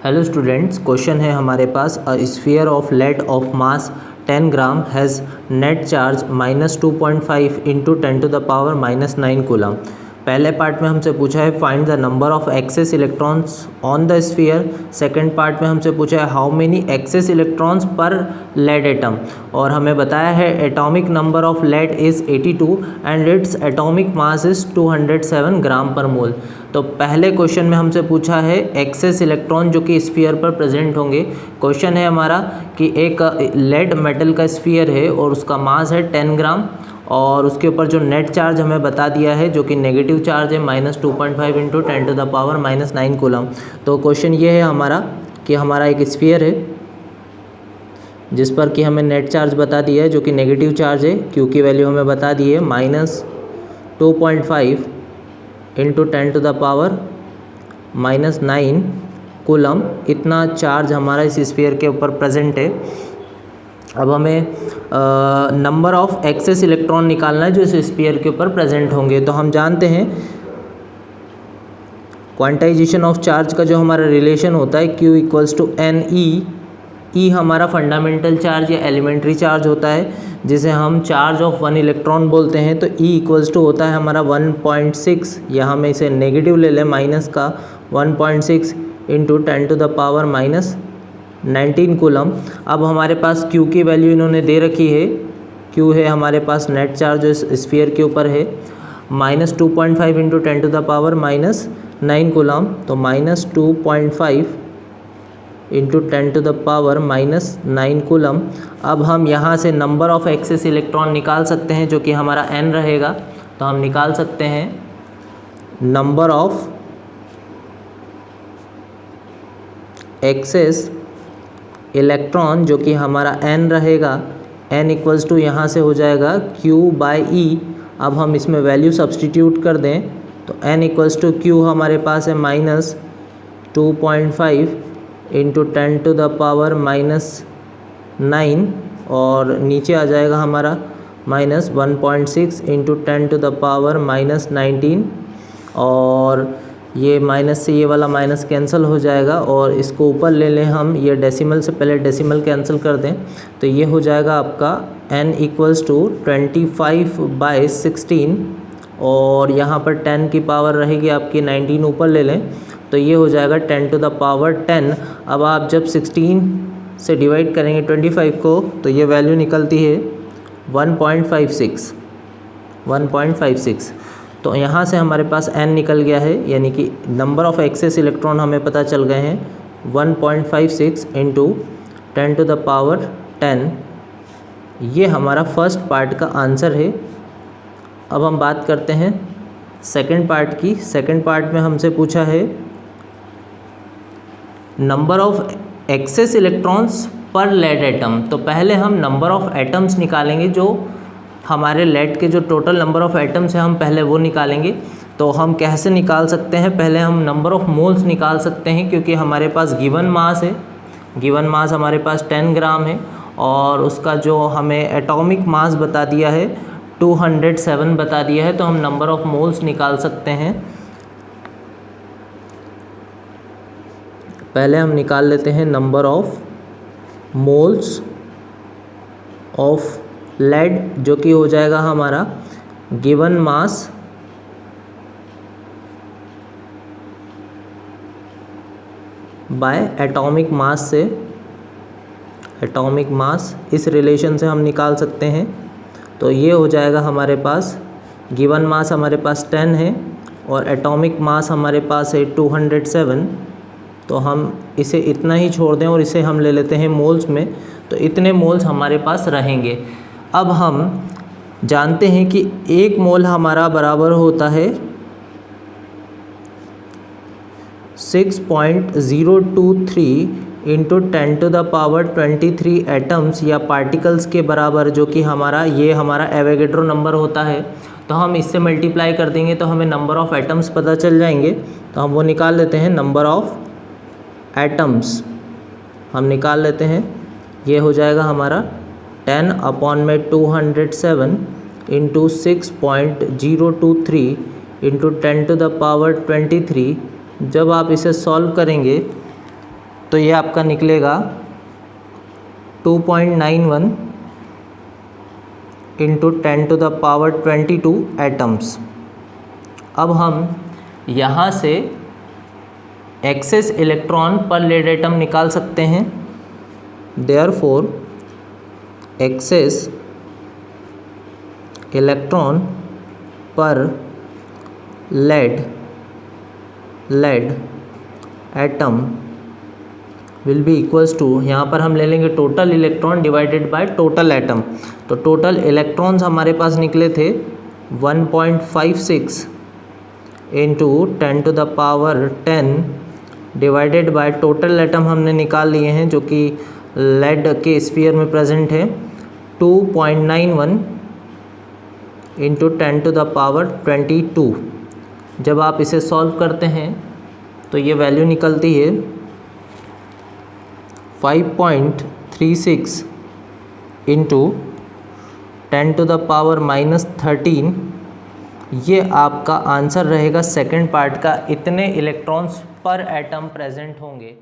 Hello students, question है हमारे पास a sphere of lead of mass 10 gram has net charge -2.5 into 10⁻⁻9 coulomb. पहले part में हमसे पूछा है find the number of excess electrons on the sphere. Second part में हमसे पूछा है how many excess electrons per lead atom, और हमें बताया है atomic number of lead is 82 and its atomic mass is 207 gram per mole. तो पहले क्वेश्चन में हमसे पूछा है एक्सेस इलेक्ट्रॉन जो कि स्फीयर पर प्रेजेंट होंगे। क्वेश्चन है हमारा कि एक लेड मेटल का स्फीयर है और उसका मास है 10 ग्राम, और उसके ऊपर जो नेट चार्ज हमें बता दिया है जो कि नेगेटिव चार्ज है -2.5 इंटू 10⁻⁻9 कूलम। तो क्वेश्चन ये है हमारा कि हमारा एक स्फीयर है जिस पर कि हमें नेट चार्ज बता दिया है जो कि नेगेटिव चार्ज है, क्यू की वैल्यू हमें बता दी है -2.5 इंटू 10⁻⁻9 कूलम। इतना चार्ज हमारा इस स्फीयर के ऊपर प्रेजेंट है। अब हमें नंबर ऑफ एक्सेस इलेक्ट्रॉन निकालना है जो इस स्फीयर के ऊपर प्रेजेंट होंगे। तो हम जानते हैं क्वांटाइजेशन ऑफ चार्ज का जो हमारा रिलेशन होता है Q equals to NE। E हमारा फंडामेंटल चार्ज या एलिमेंट्री चार्ज होता है जिसे हम चार्ज ऑफ 1 इलेक्ट्रॉन बोलते हैं। तो E इक्वल्स टू होता है हमारा 1.6, या हम इसे नेगेटिव ले लें माइनस का 1.6 इंटू 10⁻⁻19 कूलम। अब हमारे पास Q की वैल्यू इन्होंने दे रखी है। Q है हमारे पास नेट चार्ज जो इस स्फीयर के ऊपर है -2.5 इंटू 10⁻⁻9 कूलम। तो -2.5 इंटू 10⁻⁻9 कूलम। अब हम यहाँ से नंबर ऑफ एक्सेस इलेक्ट्रॉन निकाल सकते हैं जो कि हमारा n रहेगा। तो हम निकाल सकते हैं नंबर ऑफ एक्सेस इलेक्ट्रॉन जो कि हमारा n रहेगा। n इक्वल्स टू यहाँ से हो जाएगा Q/E। अब हम इसमें वैल्यू सब्सटीट्यूट कर दें तो n इक्वल्स टू Q हमारे पास है -2.5 इंटू 10⁻⁻9, और नीचे आ जाएगा हमारा -1.6 इंटू 10⁻⁻19, और ये माइनस से ये वाला माइनस कैंसिल हो जाएगा, और इसको ऊपर ले लें हम, ये डेसिमल से पहले डेसिमल कैंसिल कर दें तो ये हो जाएगा आपका n इक्वल्स टू 25/16, और यहाँ पर 10 की पावर रहेगी आपकी 19 ऊपर ले लें तो ये हो जाएगा 10⁻10। अब आप जब 16 से डिवाइड करेंगे 25 को तो ये वैल्यू निकलती है 1.56। तो यहाँ से हमारे पास n निकल गया है, यानी कि नंबर ऑफ एक्सेस इलेक्ट्रॉन हमें पता चल गए हैं 1.56 इंटू 10⁻10। ये हमारा फर्स्ट पार्ट का आंसर है। अब हम बात करते हैं सेकंड पार्ट की। सेकंड पार्ट में हमसे पूछा है number of excess electrons per lead atom. तो पहले हम नंबर ऑफ एटम्स निकालेंगे, जो हमारे लेड के जो टोटल नंबर ऑफ एटम्स हैं हम पहले वो निकालेंगे। तो हम कैसे निकाल सकते हैं, पहले हम नंबर ऑफ मोल्स निकाल सकते हैं, क्योंकि हमारे पास गिवन मास है। गिवन मास हमारे पास 10 ग्राम है, और उसका जो हमें एटॉमिक मास बता दिया है 207 बता दिया है। तो हम नंबर ऑफ मोल्स निकाल सकते हैं। पहले हम निकाल लेते हैं number of moles of lead, जो कि हो जाएगा हमारा given mass by atomic mass से। एटॉमिक मास इस रिलेशन से हम निकाल सकते हैं। तो ये हो जाएगा हमारे पास गिवन मास हमारे पास 10 है और एटॉमिक मास हमारे पास है 207। तो हम इसे इतना ही छोड़ दें और इसे हम ले लेते हैं मोल्स में, तो इतने मोल्स हमारे पास रहेंगे। अब हम जानते हैं कि 1 मोल हमारा बराबर होता है 6.023 इंटू 10⁻23 एटम्स या पार्टिकल्स के बराबर, जो कि हमारा ये हमारा एवोगैड्रो नंबर होता है। तो हम इससे मल्टीप्लाई कर देंगे तो हमें नंबर ऑफ़ एटम्स पता चल जाएंगे। तो हम वो निकाल लेते हैं, नंबर ऑफ़ एटम्स हम निकाल लेते हैं। ये हो जाएगा हमारा 10/207 इंटू 6.023 इंटू 10⁻23। जब आप इसे सॉल्व करेंगे तो ये आपका निकलेगा 2.91 इंटू 10⁻22 एटम्स। अब हम यहाँ से excess electron per lead atom निकाल सकते हैं। Therefore excess electron per lead atom will be equals to, यहाँ पर हम ले लेंगे total electron divided by total atom. तो टोटल इलेक्ट्रॉन्स हमारे पास निकले थे 1.56 into 10⁻10 divided by total atom हमने निकाल लिए हैं जो कि लेड के स्फीयर में प्रेजेंट है 2.91 इंटू 10⁻22। जब आप इसे सॉल्व करते हैं तो ये वैल्यू निकलती है 5.36 इंटू 10⁻−13। ये आपका आंसर रहेगा सेकंड पार्ट का, इतने इलेक्ट्रॉन्स पर एटम प्रेजेंट होंगे।